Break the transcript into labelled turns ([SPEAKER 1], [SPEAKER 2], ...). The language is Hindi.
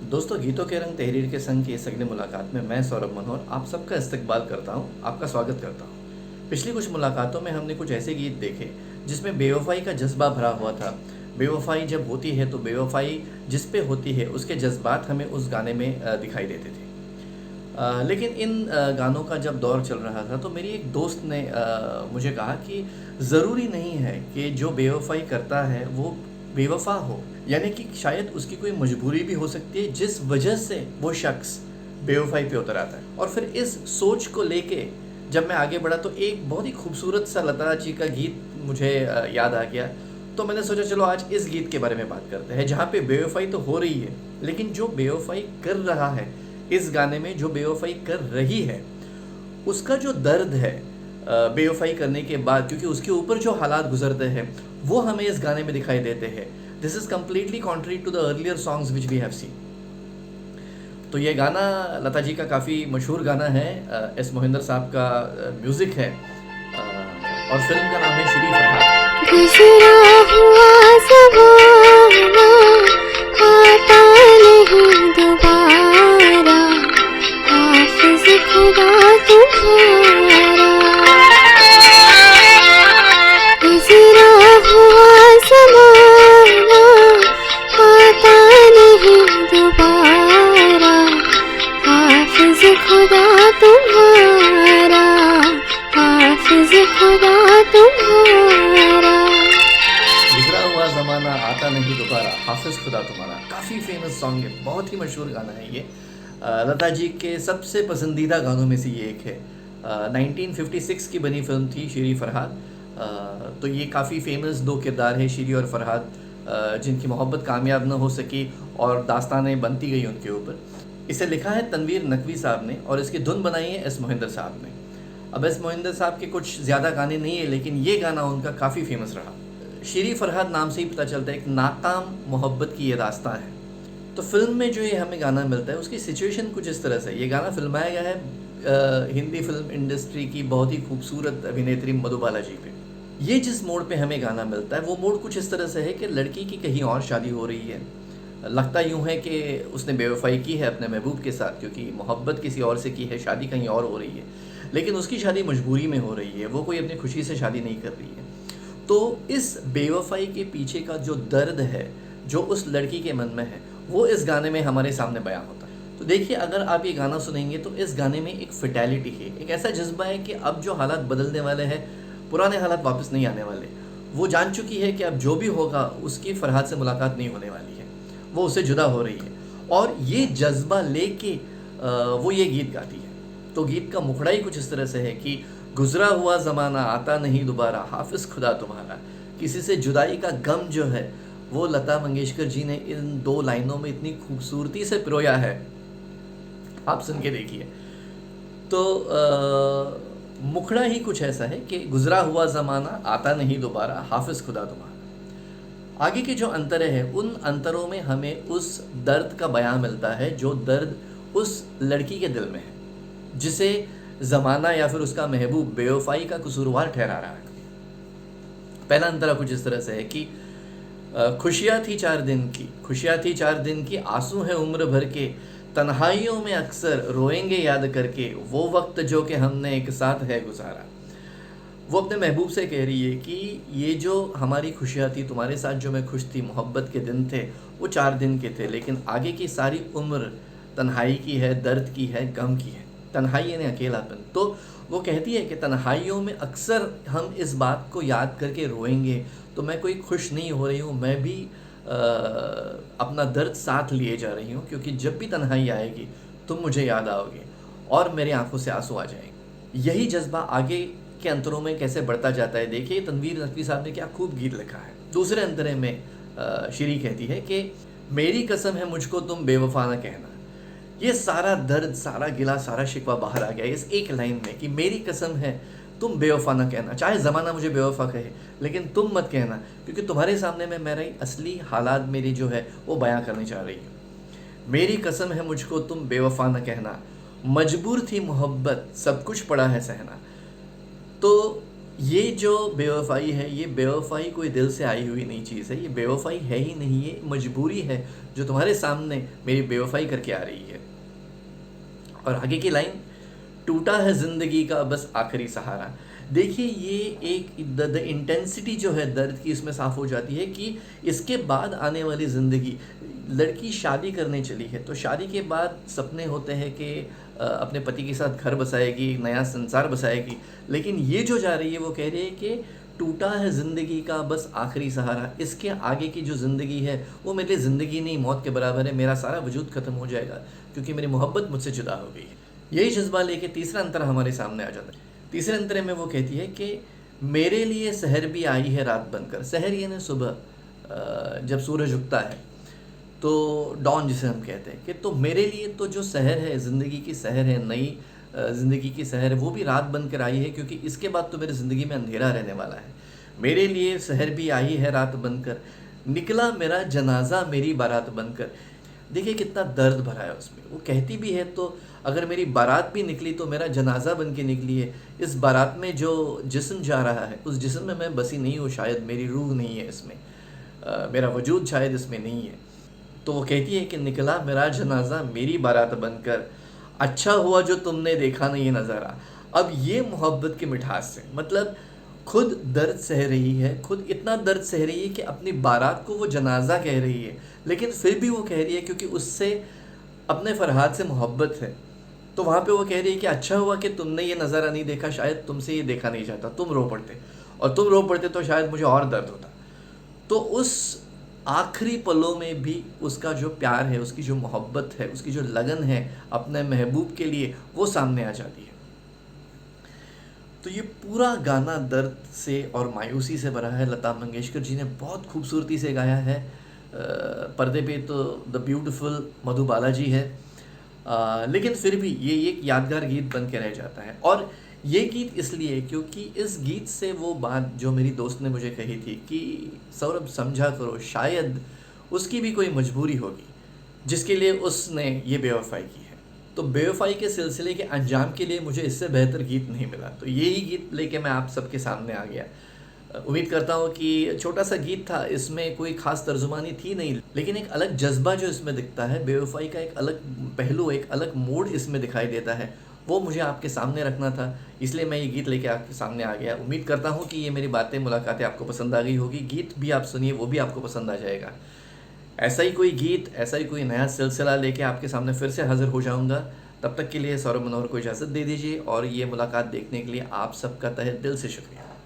[SPEAKER 1] दोस्तों, गीतों के रंग तहरीर के संग की इस अगली मुलाकात में मैं सौरभ मनोहर आप सबका इस्तकबाल करता हूँ, आपका स्वागत करता हूँ। पिछली कुछ मुलाकातों में हमने कुछ ऐसे गीत देखे जिसमें बेवफाई का जज्बा भरा हुआ था। बेवफाई जब होती है तो बेवफाई जिस पे होती है उसके जज्बात हमें उस गाने में दिखाई देते थे। लेकिन इन गानों का जब दौर चल रहा था तो मेरी एक दोस्त ने मुझे कहा कि ज़रूरी नहीं है कि जो बेवफाई करता है वो बेवफा हो, यानी कि शायद उसकी कोई मजबूरी भी हो सकती है जिस वजह से वो शख्स बेवफाई पे उतर आता है। और फिर इस सोच को लेके जब मैं आगे बढ़ा तो एक बहुत ही खूबसूरत सा लता जी का गीत मुझे याद आ गया। तो मैंने सोचा चलो आज इस गीत के बारे में बात करते हैं जहाँ पे बेवफाई तो हो रही है लेकिन जो बेवफाई कर रहा है, इस गाने में जो बेवफाई कर रही है उसका जो दर्द है बेवफाई करने के बाद, क्योंकि उसके ऊपर जो हालात गुजरते हैं वो हमें इस गाने में दिखाई देते हैं। This is completely contrary to the earlier songs which we have seen. तो ये गाना लता जी का काफ़ी मशहूर गाना है, एस मोहिंदर साहब का म्यूज़िक है और फिल्म का नाम है श्री फरहाद।
[SPEAKER 2] गुजरा हुआ ज़माना आता नहीं दोबारा, हाफ़िज़ खुदा तुम्हारा। गुजरा हुआ ज़माना आता नहीं दोबारा, हाफ़िज़ खुदा तुम्हारा, हाफ़िज़ खुदा तुम्हारा।
[SPEAKER 1] गुजरा हुआ ज़माना आता नहीं दोबारा, हाफिज़ खुदा तुम्हारा। काफ़ी फेमस सॉन्ग है, बहुत ही मशहूर गाना है ये। लता जी के सबसे पसंदीदा गानों में से ये एक है। 1956 की बनी फिल्म थी श्री फरहाद। तो ये काफ़ी फेमस दो किरदार हैं, श्री और फरहाद, जिनकी मोहब्बत कामयाब न हो सकी और दास्तानें बनती गई उनके ऊपर। इसे लिखा है तनवीर नकवी साहब ने और इसकी धुन बनाई है एस मोहिंदर साहब ने। अब एस मोहिंदर साहब के कुछ ज़्यादा गाने नहीं है लेकिन ये गाना उनका काफ़ी फेमस रहा। श्री फरहाद नाम से ही पता चलता है एक नाकाम मोहब्बत की ये दास्तां है। तो फिल्म में जो ये हमें गाना मिलता है उसकी सिचुएशन कुछ इस तरह से, ये गाना फिल्माया गया है हिंदी फिल्म इंडस्ट्री की बहुत ही खूबसूरत अभिनेत्री मधुबाला जी पे। ये जिस मोड़ पे हमें गाना मिलता है वो मोड़ कुछ इस तरह से है कि लड़की की कहीं और शादी हो रही है। लगता यूँ है कि उसने बेवफाई की है अपने महबूब के साथ, क्योंकि मोहब्बत किसी और से की है, शादी कहीं और हो रही है, लेकिन उसकी शादी मजबूरी में हो रही है, वो कोई अपनी खुशी से शादी नहीं कर रही है। तो इस बेवफाई के पीछे का जो दर्द है जो उस लड़की के मन में है वो इस गाने में हमारे सामने बयां होता है। तो देखिए, अगर आप ये गाना सुनेंगे तो इस गाने में एक फिटैलिटी है, एक ऐसा जज्बा है कि अब जो हालात बदलने वाले हैं, पुराने हालात वापस नहीं आने वाले। वो जान चुकी है कि अब जो भी होगा उसकी फरहाद से मुलाकात नहीं होने वाली है, वो उससे जुदा हो रही है और ये जज्बा लेके वो ये गीत गाती है। तो गीत का मुखड़ा ही कुछ इस तरह से है कि गुजरा हुआ ज़माना आता नहीं दोबारा, हाफिज़ खुदा तुम्हारा। किसी से जुदाई का गम जो है वो लता मंगेशकर जी ने इन दो लाइनों में इतनी खूबसूरती से पिरोया है, आप सुन के देखिए। तो मुखड़ा ही कुछ ऐसा है कि गुजरा हुआ ज़माना आता नहीं दोबारा, हाफिज़ खुदा तुम्हारा। आगे के जो अंतर है उन अंतरों में हमें उस दर्द का बयां मिलता है जो दर्द उस लड़की के दिल में है जिसे ज़माना या फिर उसका महबूब बेवफाई का कसूरवार ठहरा रहा है। पहला अंतर कुछ इस तरह से है कि खुशियाँ थी 4 दिन की, खुशियाँ थी 4 दिन की, आंसू हैं उम्र भर के, तन्हाइयों में अक्सर रोएंगे याद करके, वो वक्त जो कि हमने एक साथ है गुजारा। वो अपने महबूब से कह रही है कि ये जो हमारी खुशियाँ थी, तुम्हारे साथ जो मैं खुश थी, मोहब्बत के दिन थे, वो 4 दिन के थे, लेकिन आगे की सारी उम्र तन्हाई की है, दर्द की है, गम की है। तन्हाई यानी अकेलापन। तो वो कहती है कि तन्हाइयों में अक्सर हम इस बात को याद करके रोएंगे, तो मैं कोई खुश नहीं हो रही हूँ, मैं भी अपना दर्द साथ लिए जा रही हूँ, क्योंकि जब भी तन्हाई आएगी तुम मुझे याद आओगे और मेरे आंखों से आंसू आ जाएंगे। यही जज्बा आगे के अंतरों में कैसे बढ़ता जाता है, देखिए तनवीर नकवी साहब ने क्या खूब गीत लिखा है। दूसरे अंतरे में श्री कहती है कि मेरी कसम है मुझको तुम बेवफा न कहना। ये सारा दर्द, सारा गिला, सारा शिकवा बाहर आ गया इस एक लाइन में कि मेरी कसम है तुम बेवफा न कहना। चाहे ज़माना मुझे बेवफा कहे लेकिन तुम मत कहना, क्योंकि तुम्हारे सामने मैं मेरी असली हालात मेरी जो है वो बयां करने जा रही हूँ। मेरी कसम है मुझको तुम बेवफा न कहना, मजबूर थी मोहब्बत सब कुछ पड़ा है सहना। तो ये जो बेवफ़ाई है, ये बेवफ़ाई कोई दिल से आई हुई नई चीज़ है, ये बेवफ़ाई है ही नहीं, ये मजबूरी है जो तुम्हारे सामने मेरी बेवफ़ाई करके आ रही है। और आगे की लाइन, टूटा है ज़िंदगी का बस आखिरी सहारा। देखिए ये एक द इंटेंसिटी जो है दर्द की इसमें साफ़ हो जाती है कि इसके बाद आने वाली ज़िंदगी, लड़की शादी करने चली है तो शादी के बाद सपने होते हैं कि अपने पति के साथ घर बसाएगी, नया संसार बसाएगी, लेकिन ये जो जा रही है वो कह रही है कि टूटा है ज़िंदगी का बस आखिरी सहारा। इसके आगे की जो ज़िंदगी है वो मेरे लिए ज़िंदगी नहीं, मौत के बराबर है। मेरा सारा वजूद ख़त्म हो जाएगा क्योंकि मेरी मोहब्बत मुझसे जुदा हो गई है। यही जज्बा लेके तीसरा अंतर हमारे सामने आ जाता है। तीसरे अंतरे में वो कहती है कि मेरे लिए सहर भी आई है रात बनकर। सहर यानी सुबह, जब सूरज उगता है तो डॉन जिसे हम कहते हैं, कि तो मेरे लिए तो जो सहर है, ज़िंदगी की सहर है, नई ज़िंदगी की सहर है, वो भी रात बनकर आई है क्योंकि इसके बाद तो मेरी ज़िंदगी में अंधेरा रहने वाला है। मेरे लिए सहर भी आई है रात बनकर, निकला मेरा जनाजा मेरी बारात बनकर। देखिए कितना दर्द भरा है उसमें। वो कहती भी है तो अगर मेरी बारात भी निकली तो मेरा जनाजा बन के निकली है। इस बारात में जो जिस्म जा रहा है उस जिस्म में मैं बसी नहीं हूँ, शायद मेरी रूह नहीं है इसमें, मेरा वजूद शायद इसमें नहीं है। तो वो कहती है कि निकला मेरा जनाजा मेरी बारात बनकर, अच्छा हुआ जो तुमने देखा नहीं ये नज़ारा। अब ये मोहब्बत की मिठास से, मतलब खुद दर्द सह रही है, खुद इतना दर्द सह रही है कि अपनी बारात को वो जनाजा कह रही है, लेकिन फिर भी वो कह रही है क्योंकि उससे अपने फरहाद से मोहब्बत है। तो वहाँ पे वो कह रही है कि अच्छा हुआ कि तुमने ये नज़ारा नहीं देखा, शायद तुमसे ये देखा नहीं जाता, तुम रो पड़ते, और तुम रो पड़ते तो शायद मुझे और दर्द होता। तो उस आखिरी पलों में भी उसका जो प्यार है, उसकी जो मोहब्बत है, उसकी जो लगन है अपने महबूब के लिए, वो सामने आ जाती है। तो ये पूरा गाना दर्द से और मायूसी से भरा है। लता मंगेशकर जी ने बहुत खूबसूरती से गाया है। पर्दे पे तो द ब्यूटीफुल मधुबाला जी है, लेकिन फिर भी ये एक यादगार गीत बन के रह जाता है। और ये गीत इसलिए क्योंकि इस गीत से वो बात जो मेरी दोस्त ने मुझे कही थी कि सौरभ समझा करो, शायद उसकी भी कोई मजबूरी होगी जिसके लिए उसने ये बेवफाई की है। तो बेवफाई के सिलसिले के अंजाम के लिए मुझे इससे बेहतर गीत नहीं मिला, तो यही गीत लेके मैं आप सबके सामने आ गया। उम्मीद करता हूँ कि छोटा सा गीत था, इसमें कोई ख़ास तर्जुमानी थी नहीं, लेकिन एक अलग जज्बा जो इसमें दिखता है, बेवफाई का एक अलग पहलू, एक अलग मोड इसमें दिखाई देता है, वो मुझे आपके सामने रखना था, इसलिए मैं ये गीत लेके आपके सामने आ गया। उम्मीद करता हूँ कि ये मेरी बातें, मुलाकातें आपको पसंद आ गई होगी। गीत भी आप सुनिए, वो भी आपको पसंद आ जाएगा। ऐसा ही कोई गीत, ऐसा ही कोई नया सिलसिला लेके आपके सामने फिर से हाजिर हो जाऊँगा। तब तक के लिए सौरभ मनोहर को इजाज़त दे दीजिए, और ये मुलाकात देखने के लिए आप सबका तहे दिल से शुक्रिया।